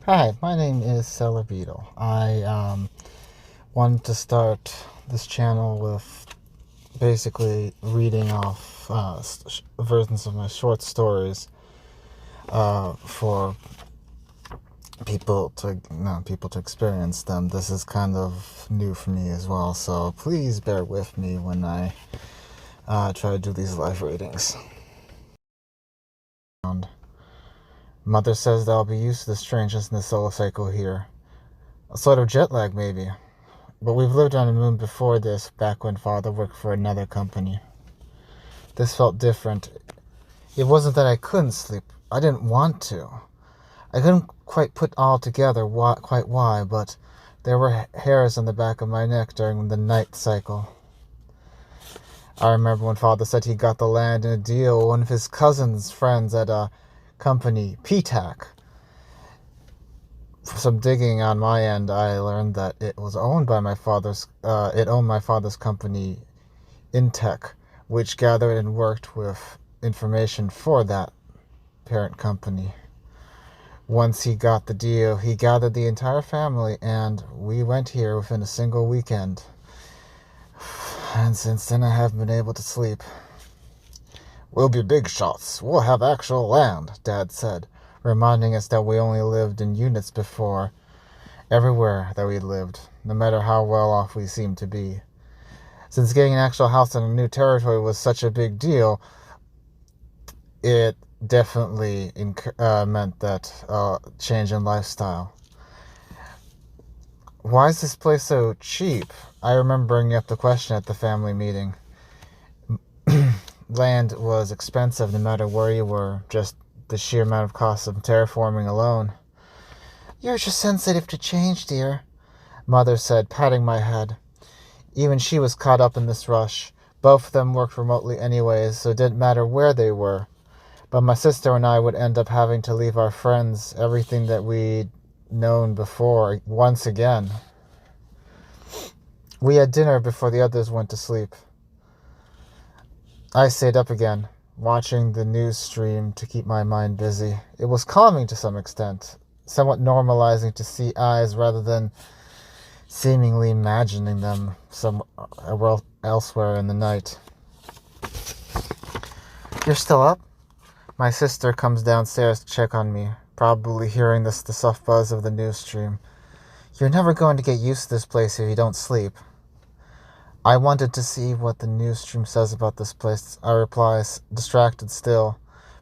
Hi, my name is Celebito. I wanted to start this channel with basically reading off versions of my short stories for people to experience them. This is kind of new for me as well, so please bear with me when I try to do these live readings. Mother says that I'll be used to the strangeness in the solar cycle here. A sort of jet lag, maybe. But we've lived on the moon before this, back when Father worked for another company. This felt different. It wasn't that I couldn't sleep. I didn't want to. I couldn't quite put all together quite why, but there were hairs on the back of my neck during the night cycle. I remember when Father said he got the land in a deal with one of his cousin's friends at a company, PTAC. For some digging on my end, I learned that it owned my father's company, Intech, which gathered and worked with information for that parent company. Once he got the deal, he gathered the entire family, and we went here within a single weekend. And since then, I haven't been able to sleep. We'll be big shots. We'll have actual land, Dad said, reminding us that we only lived in units before, everywhere that we lived, no matter how well off we seemed to be. Since getting an actual house in a new territory was such a big deal, it definitely meant that change in lifestyle. Why is this place so cheap? I remember bringing up the question at the family meeting. Land was expensive no matter where you were, just the sheer amount of cost of terraforming alone. You're just sensitive to change, dear, Mother said, patting my head. Even she was caught up in this rush. Both of them worked remotely anyways, so it didn't matter where they were. But my sister and I would end up having to leave our friends, everything that we'd known before, once again. We had dinner before the others went to sleep. I stayed up again, watching the news stream to keep my mind busy. It was calming to some extent, somewhat normalizing to see eyes rather than seemingly imagining them somewhere elsewhere in the night. You're still up? My sister comes downstairs to check on me, probably hearing the soft buzz of the news stream. You're never going to get used to this place if you don't sleep. I wanted to see what the news stream says about this place, I reply, distracted still,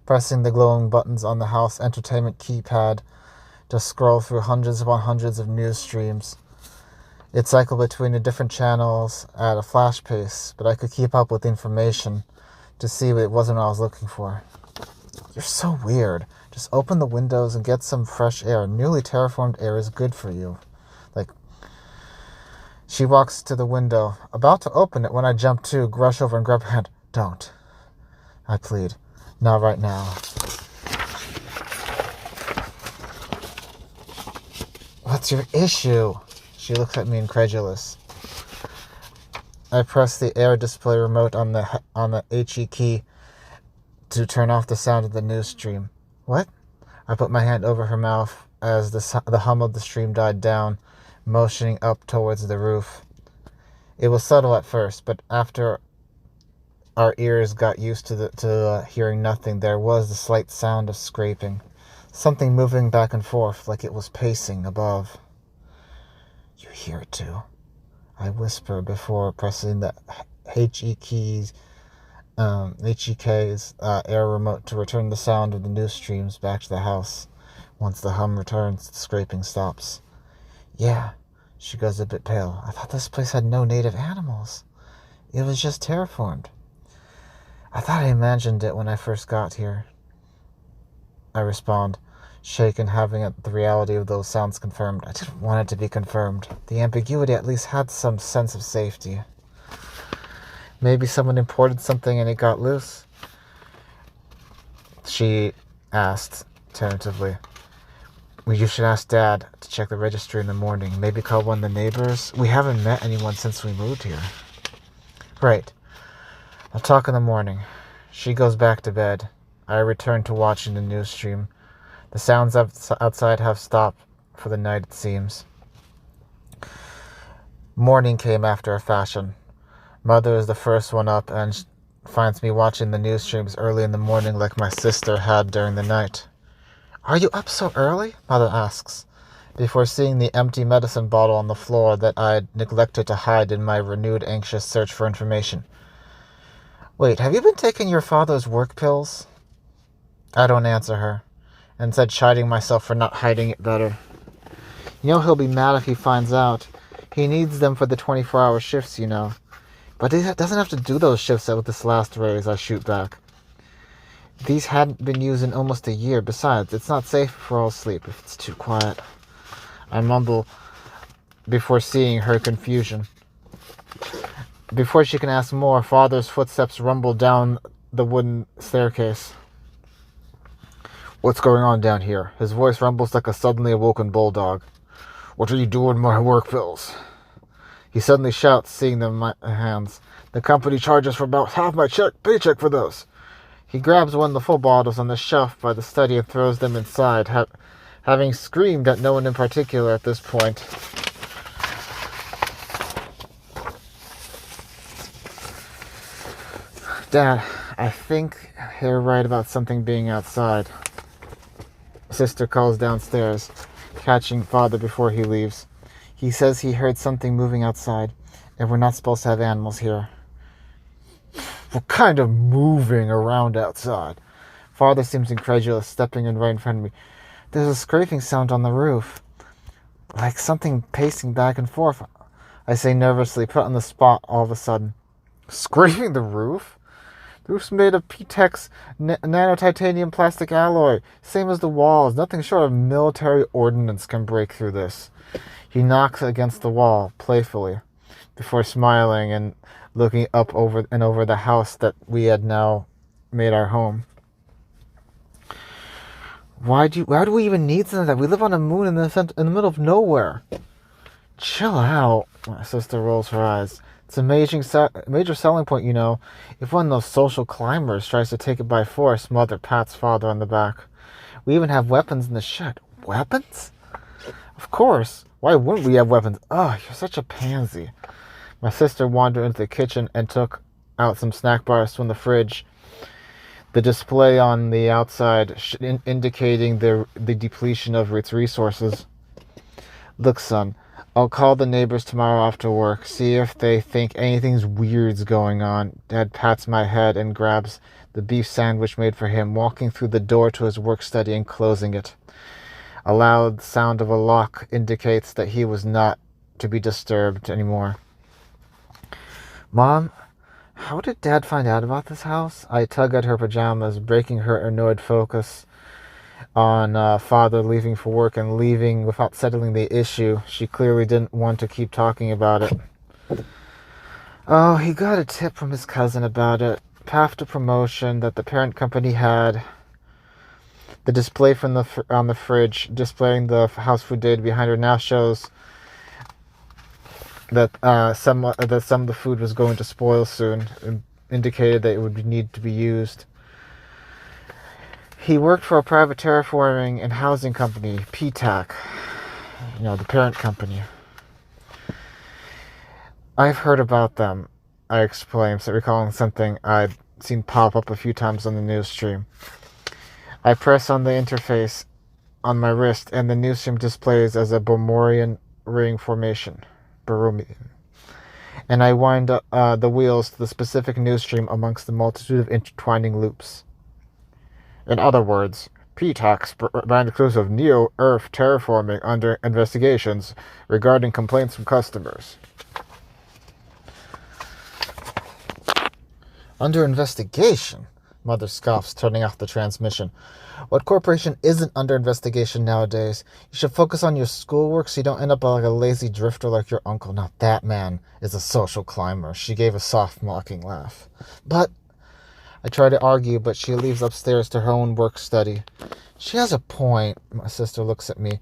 pressing the glowing buttons on the house entertainment keypad to scroll through hundreds upon hundreds of news streams. It cycled between the different channels at a flash pace, but I could keep up with the information to see what it wasn't what I was looking for. You're so weird. Just open the windows and get some fresh air. Newly terraformed air is good for you. She walks to the window, about to open it when I jump to, rush over and grab her hand. Don't, I plead. Not right now. What's your issue? She looks at me incredulous. I press the air display remote on the HE key to turn off the sound of the news stream. What? I put my hand over her mouth as the hum of the stream died down, motioning up towards the roof. It was subtle at first, but after our ears got used to hearing nothing, there was the slight sound of scraping, something moving back and forth like it was pacing above. You hear it too? I whisper before pressing the HEK's air remote to return the sound of the news streams back to the house. Once the hum returns, the scraping stops. Yeah, she goes a bit pale. I thought this place had no native animals. It was just terraformed. I thought I imagined it when I first got here. I respond, shaken, having the reality of those sounds confirmed. I didn't want it to be confirmed. The ambiguity at least had some sense of safety. Maybe someone imported something and it got loose? She asked tentatively. Well, you should ask Dad to check the registry in the morning. Maybe call one of the neighbors. We haven't met anyone since we moved here. Right. I'll talk in the morning. She goes back to bed. I return to watching the news stream. The sounds outside have stopped, for the night, it seems. Morning came after a fashion. Mother is the first one up and finds me watching the news streams early in the morning like my sister had during the night. "Are you up so early?" Mother asks, before seeing the empty medicine bottle on the floor that I'd neglected to hide in my renewed anxious search for information. "Wait, have you been taking your father's work pills?" I don't answer her, instead chiding myself for not hiding it better. You know he'll be mad if he finds out. He needs them for the 24-hour shifts, you know. But he doesn't have to do those shifts with this last raise, I shoot back. These hadn't been used in almost a year. Besides, it's not safe if we're all asleep, if it's too quiet. I mumble before seeing her confusion. Before she can ask more, Father's footsteps rumble down the wooden staircase. "What's going on down here?" His voice rumbles like a suddenly awoken bulldog. "What are you doing with my work bills?" He suddenly shouts, seeing them in my hands. "The company charges for about half my paycheck for those." He grabs one of the full bottles on the shelf by the study and throws them inside, having screamed at no one in particular at this point. "Dad, I think you're right about something being outside." Sister calls downstairs, catching Father before he leaves. He says he heard something moving outside, and we're not supposed to have animals here. "What kind of moving around outside?" Father seems incredulous, stepping in right in front of me. "There's a scraping sound on the roof, like something pacing back and forth," I say nervously, put on the spot all of a sudden. "Scraping the roof?" "The roof's made of PTEX nano-titanium plastic alloy, same as the walls. Nothing short of military ordnance can break through this." He knocks against the wall, playfully, before smiling and looking up over the house that we had now made our home. Why do we even need something like that? We live on a moon in the middle of nowhere." "Chill out." My sister rolls her eyes. "It's a major selling point, you know. If one of those social climbers tries to take it by force," Mother pats Father on the back. "We even have weapons in the shed." "Weapons?" "Of course. Why wouldn't we have weapons?" "Oh, you're such a pansy." My sister wandered into the kitchen and took out some snack bars from the fridge, the display on the outside indicating the depletion of its resources. "Look, son, I'll call the neighbors tomorrow after work, see if they think anything's weird's going on." Dad pats my head and grabs the beef sandwich made for him, walking through the door to his work study and closing it. A loud sound of a lock indicates that he was not to be disturbed anymore. "Mom, how did Dad find out about this house?" I tug at her pajamas, breaking her annoyed focus on Father leaving for work and leaving without settling the issue. She clearly didn't want to keep talking about it. "Oh, he got a tip from his cousin about it. Path to promotion that the parent company had." The display from on the fridge displaying the house food data behind her now shows that some of the food was going to spoil soon, and indicated that it would need to be used. He worked for a private terraforming and housing company, PTAC, the parent company. "I've heard about them," I explained, recalling something I'd seen pop up a few times on the news stream. I press on the interface on my wrist, and the news stream displays as a Bormorian ring formation. And I wind up the wheels to the specific news stream amongst the multitude of intertwining loops. "In other words, PTAC's brand exclusive Neo-Earth terraforming under investigations regarding complaints from customers." "Under investigation?" Mother scoffs, turning off the transmission. "What corporation isn't under investigation nowadays? You should focus on your schoolwork so you don't end up like a lazy drifter like your uncle. Now that man is a social climber." She gave a soft, mocking laugh. "But..." I try to argue, but she leaves upstairs to her own work study. "She has a point." My sister looks at me.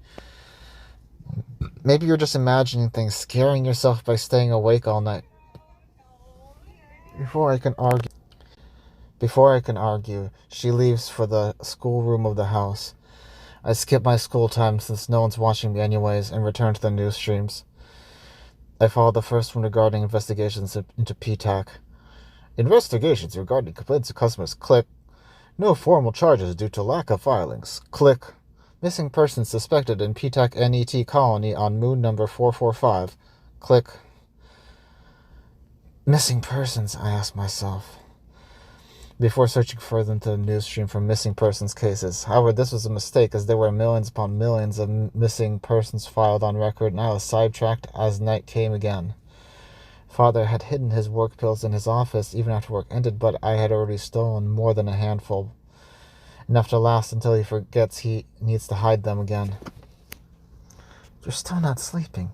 "Maybe you're just imagining things, scaring yourself by staying awake all night." Before I can argue, she leaves for the schoolroom of the house. I skip my school time since no one's watching me anyways and return to the news streams. I follow the first one regarding investigations into PTAC. Investigations regarding complaints of customers. Click. No formal charges due to lack of filings. Click. Missing persons suspected in PTAC NET colony on moon number 445. Click. Missing persons, I ask myself, before searching further into the news stream for missing persons cases. However, this was a mistake, as there were millions upon millions of missing persons filed on record, and I was sidetracked as night came again. Father had hidden his work pills in his office even after work ended, but I had already stolen more than a handful, enough to last until he forgets he needs to hide them again. You're still not sleeping.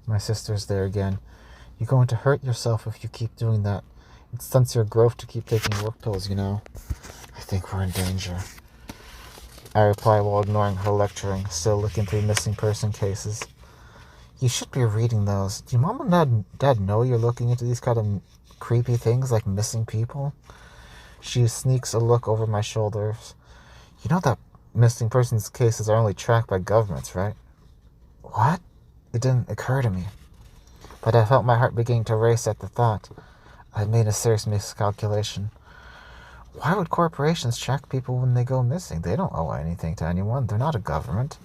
My sister's there again. You're going to hurt yourself if you keep doing that. It stunts your growth to keep taking work pills, you know. I think we're in danger. I reply while ignoring her lecturing, still looking through missing person cases. You should be reading those. Do your mom and dad know you're looking into these kind of creepy things like missing people? She sneaks a look over my shoulders. You know that missing persons cases are only tracked by governments, right? What? It didn't occur to me. But I felt my heart beginning to race at the thought. I made a serious miscalculation. Why would corporations track people when they go missing? They don't owe anything to anyone. They're not a government.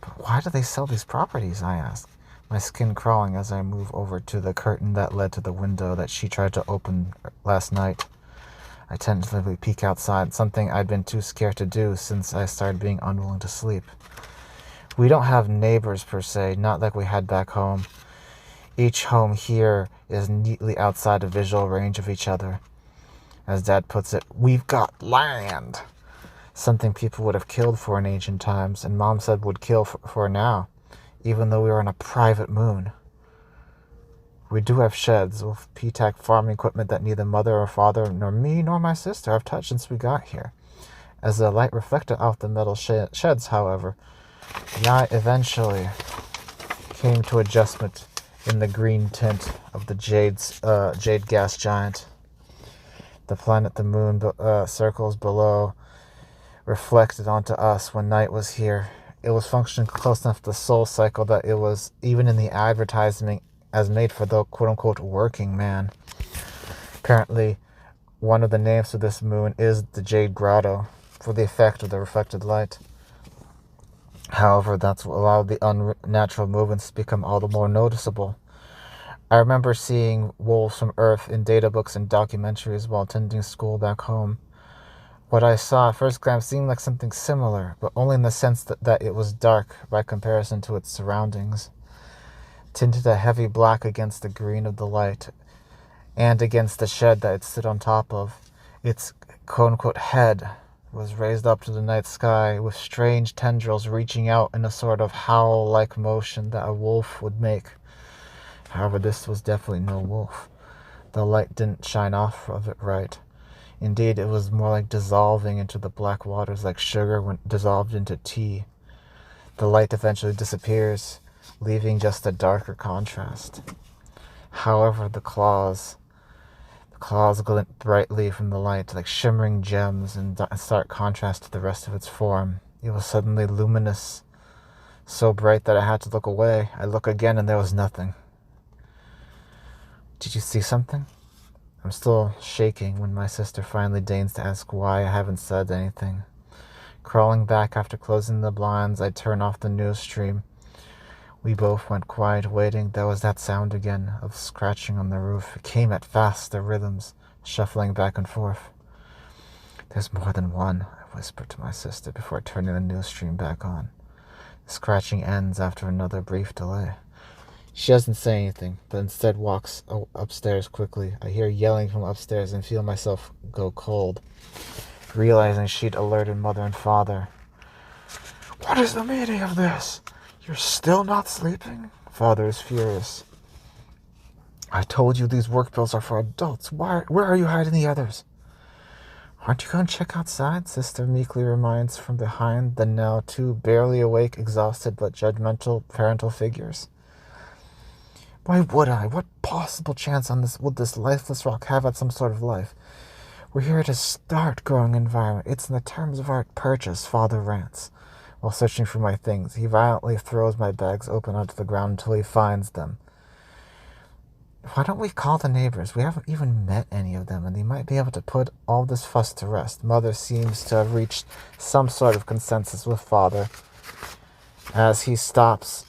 But why do they sell these properties? I ask, my skin crawling as I move over to the curtain that led to the window that she tried to open last night. I tentatively peek outside, something I'd been too scared to do since I started being unwilling to sleep. We don't have neighbors per se, not like we had back home. Each home here is neatly outside of visual range of each other. As Dad puts it, we've got land. Something people would have killed for in ancient times, and Mom said would kill for now, even though we were on a private moon. We do have sheds with PTAC farming equipment that neither Mother or Father, nor me nor my sister have touched since we got here. As the light reflected off the metal sheds, however, the eye eventually came to adjustment in the green tint of the jade gas giant. The planet, the moon, circles below reflected onto us when night was here. It was functioning close enough to the soul cycle that it was, even in the advertisement, as made for the quote-unquote working man. Apparently, one of the names of this moon is the Jade Grotto, for the effect of the reflected light. However, that's what allowed the unnatural movements to become all the more noticeable. I remember seeing wolves from Earth in data books and documentaries while attending school back home. What I saw at first glance seemed like something similar, but only in the sense that it was dark by comparison to its surroundings, tinted a heavy black against the green of the light, and against the shed that it stood on top of. Its quote-unquote head was raised up to the night sky, with strange tendrils reaching out in a sort of howl-like motion that a wolf would make. However, this was definitely no wolf. The light didn't shine off of it right. Indeed, it was more like dissolving into the black waters like sugar when dissolved into tea. The light eventually disappears, leaving just a darker contrast. However, the claws glint brightly from the light like shimmering gems in stark contrast to the rest of its form. It was suddenly luminous, so bright that I had to look away. I look again and there was nothing. Did you see something? I'm still shaking when my sister finally deigns to ask why I haven't said anything. Crawling back after closing the blinds, I turn off the news stream. We both went quiet, waiting. There was that sound again of scratching on the roof. It came at faster rhythms, shuffling back and forth. There's more than one, I whispered to my sister before turning the news stream back on. The scratching ends after another brief delay. She doesn't say anything, but instead walks upstairs quickly. I hear yelling from upstairs and feel myself go cold, realizing she'd alerted Mother and Father. What is the meaning of this? You're still not sleeping? Father is furious. I told you these work bills are for adults. Where are you hiding the others? Aren't you going to check outside? Sister meekly reminds from behind the now two barely awake, exhausted but judgmental parental figures. Why would I? What possible chance on this would this lifeless rock have at some sort of life? We're here to start growing environment. It's in the terms of our purchase, Father rants. While searching for my things, he violently throws my bags open onto the ground until he finds them. Why don't we call the neighbors? We haven't even met any of them, and they might be able to put all this fuss to rest. Mother seems to have reached some sort of consensus with Father as he stops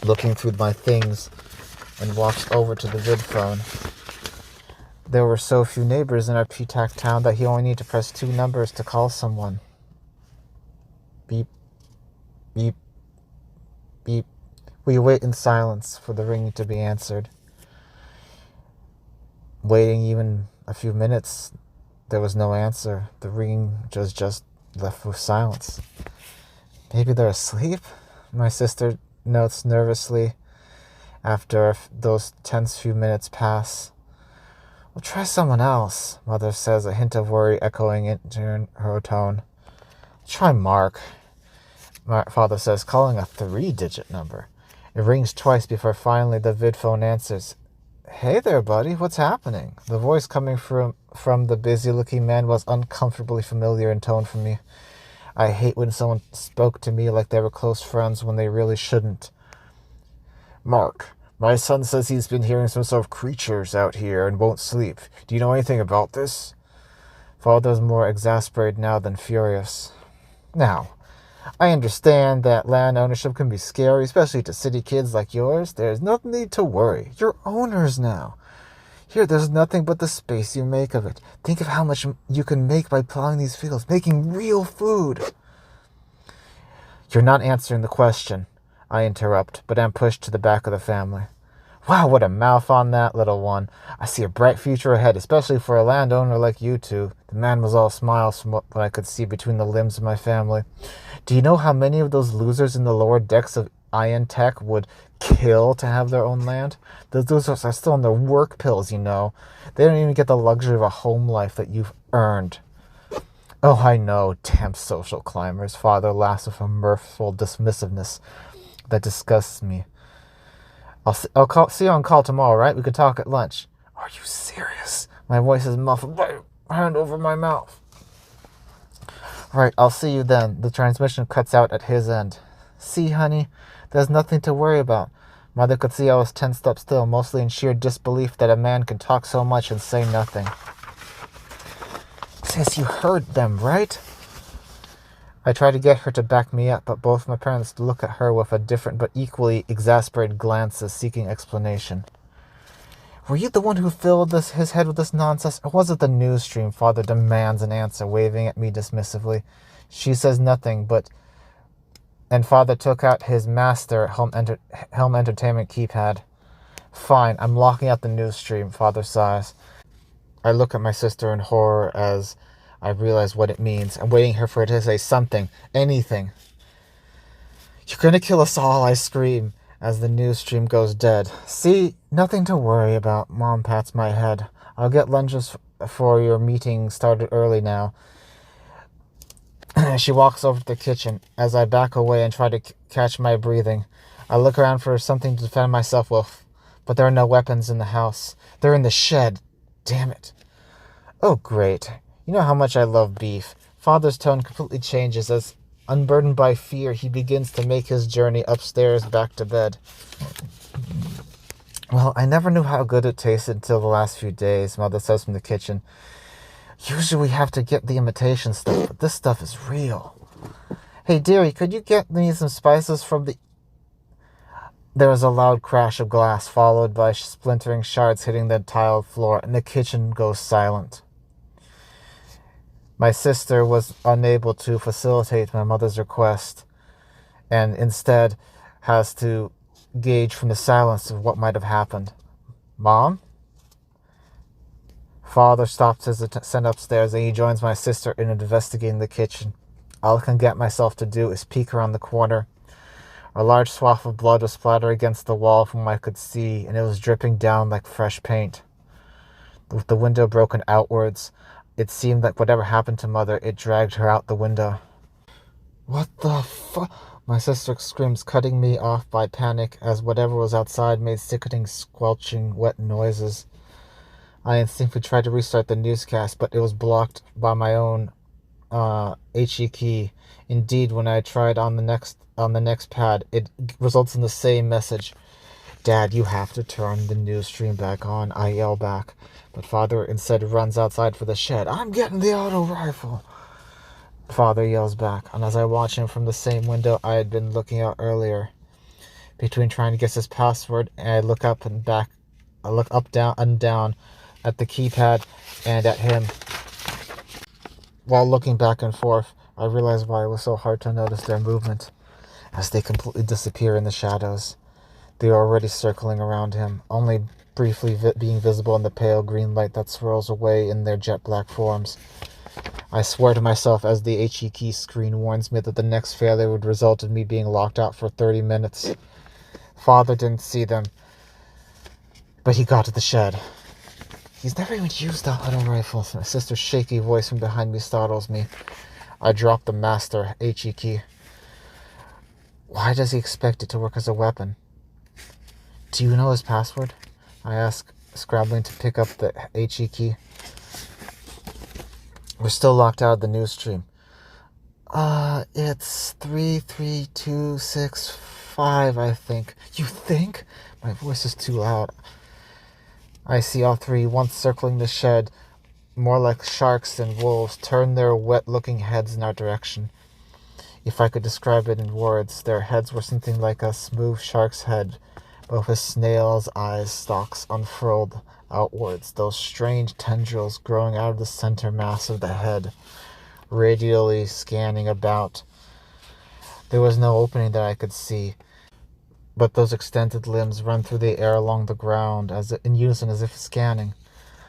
looking through my things and walks over to the vid phone. There were so few neighbors in our PTAC town that he only needed to press 2 numbers to call someone. Beep, beep, beep. We wait in silence for the ring to be answered. Waiting even a few minutes, there was no answer. The ring was just left with silence. Maybe they're asleep? My sister notes nervously after those tense few minutes pass. We'll try someone else, Mother says, a hint of worry echoing into her tone. Try Mark, Father says, calling a 3-digit number. It rings twice before finally the vid phone answers. Hey there, buddy, what's happening? The voice coming from the busy-looking man was uncomfortably familiar in tone for me. I hate when someone spoke to me like they were close friends when they really shouldn't. Mark, my son says he's been hearing some sort of creatures out here and won't sleep. Do you know anything about this? Father's more exasperated now than furious. Now, I understand that land ownership can be scary, especially to city kids like yours. There's no need to worry. You're owners now. Here, there's nothing but the space you make of it. Think of how much you can make by plowing these fields, making real food. You're not answering the question, I interrupt, but am pushed to the back of the family. Wow, what a mouth on that little one. I see a bright future ahead, especially for a landowner like you two. The man was all smiles from what I could see between the limbs of my family. Do you know how many of those losers in the lower decks of Ion Tech would kill to have their own land? Those losers are still on their work pills, you know. They don't even get the luxury of a home life that you've earned. Oh, I know, damn social climbers. Father laughs with a mirthful dismissiveness that disgusts me. I'll see you on call tomorrow, right? We could talk at lunch. Are you serious? My voice is muffled by a hand over my mouth. Right, I'll see you then. The transmission cuts out at his end. See, honey, there's nothing to worry about. Mother could see I was tensed up still, mostly in sheer disbelief that a man can talk so much and say nothing. Sis, you heard them, right? I try to get her to back me up, but both my parents look at her with a different but equally exasperated glances, seeking explanation. Were you the one who filled his head with this nonsense, or was it the news stream? Father demands an answer, waving at me dismissively. She says nothing, and Father took out his master home entertainment keypad. Fine, I'm locking out the news stream, Father sighs. I look at my sister in horror as I realize what it means. I'm waiting for her to say something, anything. You're gonna kill us all, I scream, as the news stream goes dead. See, nothing to worry about, Mom pats my head. I'll get lunches for your meeting started early now. She walks over to the kitchen. As I back away and try to catch my breathing, I look around for something to defend myself with, but there are no weapons in the house. They're in the shed. Damn it. Oh, great. You know how much I love beef. Father's tone completely changes as, unburdened by fear, he begins to make his journey upstairs back to bed. Well, I never knew how good it tasted until the last few days, Mother says from the kitchen. Usually we have to get the imitation stuff, but this stuff is real. Hey, dearie, could you get me some spices from the... There is a loud crash of glass, followed by splintering shards hitting the tiled floor, and the kitchen goes silent. My sister was unable to facilitate my mother's request, and instead has to gauge from the silence of what might have happened. Mom? Father stops his ascent upstairs, and he joins my sister in investigating the kitchen. All I can get myself to do is peek around the corner. A large swath of blood was splattered against the wall from what I could see, and it was dripping down like fresh paint. With the window broken outwards, it seemed like whatever happened to Mother, it dragged her out the window. What the fuck? My sister screams, cutting me off by panic as whatever was outside made sickening, squelching, wet noises. I instinctively tried to restart the newscast, but it was blocked by my own HE key. Indeed, when I tried on the next pad, it results in the same message. Dad, you have to turn the news stream back on, I yell back. But Father instead runs outside for the shed. I'm getting the auto rifle. Father yells back, and as I watch him from the same window I had been looking out earlier, between trying to guess his password, and I look up and back, I look up, down, and down at the keypad and at him. While looking back and forth, I realize why it was so hard to notice their movement, as they completely disappear in the shadows. They are already circling around him, only briefly being visible in the pale green light that swirls away in their jet black forms. I swear to myself as the HE key screen warns me that the next failure would result in me being locked out for 30 minutes. Father didn't see them, but he got to the shed. He's never even used the auto rifle. My sister's shaky voice from behind me startles me. I drop the master HE key. Why does he expect it to work as a weapon? Do you know his password? I ask, scrambling to pick up the HE key. We're still locked out of the news stream. It's 33265, I think. You think? My voice is too loud. I see all three, once circling the shed, more like sharks than wolves, turn their wet-looking heads in our direction. If I could describe it in words, their heads were something like a smooth shark's head, but with snail's eyes stalks unfurled outwards, those strange tendrils growing out of the center mass of the head, radially scanning about. There was no opening that I could see, but those extended limbs run through the air along the ground, as in unison as if scanning.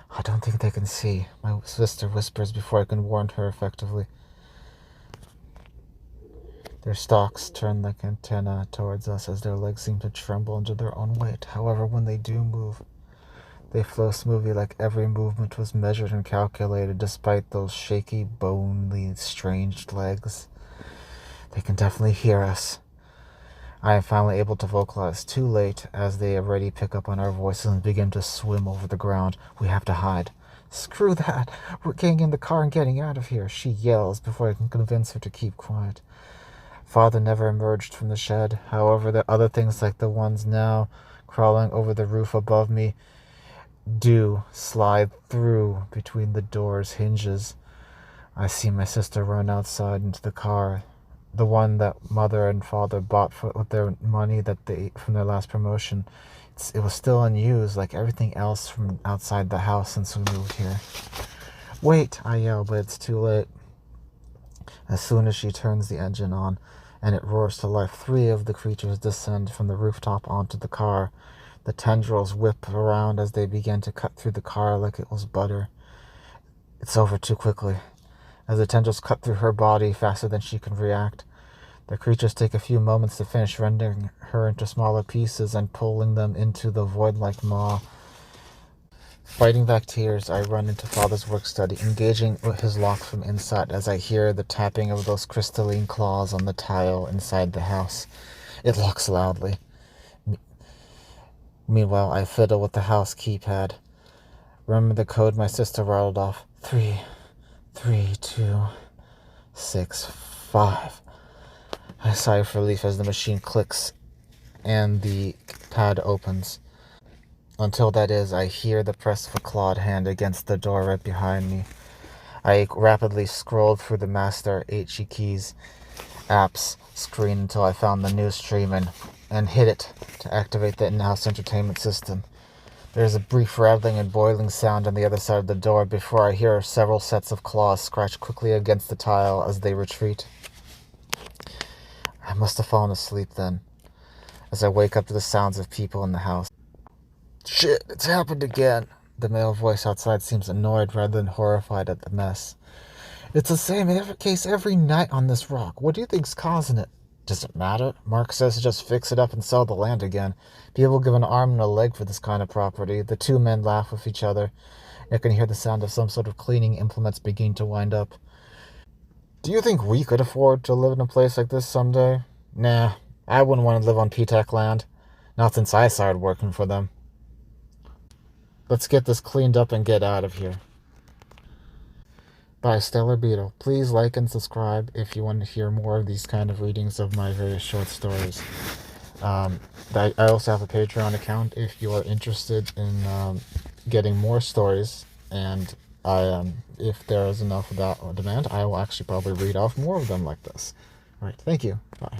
I don't think they can see, my sister whispers before I can warn her effectively. Their stalks turn like antennae towards us as their legs seem to tremble under their own weight. However, when they do move, they flow smoothly like every movement was measured and calculated, despite those shaky, bony, strange legs. They can definitely hear us. I am finally able to vocalize, too late, as they already pick up on our voices and begin to swim over the ground. We have to hide. Screw that! We're getting in the car and getting out of here, she yells before I can convince her to keep quiet. Father never emerged from the shed. However, the other things like the ones now crawling over the roof above me do slide through between the door's hinges. I see my sister run outside into the car, the one that Mother and Father bought with their money that they from their last promotion. It was still unused, like everything else from outside the house since we moved here. Wait, I yell, but it's too late. As soon as she turns the engine on and it roars to life, three of the creatures descend from the rooftop onto the car. The tendrils whip around as they begin to cut through the car like it was butter. It's over too quickly. As the tendrils cut through her body faster than she can react, the creatures take a few moments to finish rendering her into smaller pieces and pulling them into the void-like maw. Fighting back tears, I run into Father's work study, engaging his lock from inside as I hear the tapping of those crystalline claws on the tile inside the house. It locks loudly. Meanwhile, I fiddle with the house keypad. Remember the code my sister rattled off. 33265. I sigh of relief as the machine clicks and the pad opens. Until that is, I hear the press of a clawed hand against the door right behind me. I rapidly scrolled through the master HE keys apps screen until I found the news stream and hit it to activate the in-house entertainment system. There's a brief rattling and boiling sound on the other side of the door before I hear several sets of claws scratch quickly against the tile as they retreat. I must have fallen asleep then, as I wake up to the sounds of people in the house. Shit, it's happened again. The male voice outside seems annoyed rather than horrified at the mess. It's the same case every night on this rock. What do you think's causing it? Does it matter? Mark says to just fix it up and sell the land again. People give an arm and a leg for this kind of property. The two men laugh with each other. I can hear the sound of some sort of cleaning implements beginning to wind up. Do you think we could afford to live in a place like this someday? Nah, I wouldn't want to live on P-Tech land. Not since I started working for them. Let's get this cleaned up and get out of here. By Stellar Beetle. Please like and subscribe if you want to hear more of these kind of readings of my various short stories. I also have a Patreon account if you are interested in getting more stories, and if there is enough of that demand, I will actually probably read off more of them like this. All right, thank you. Bye.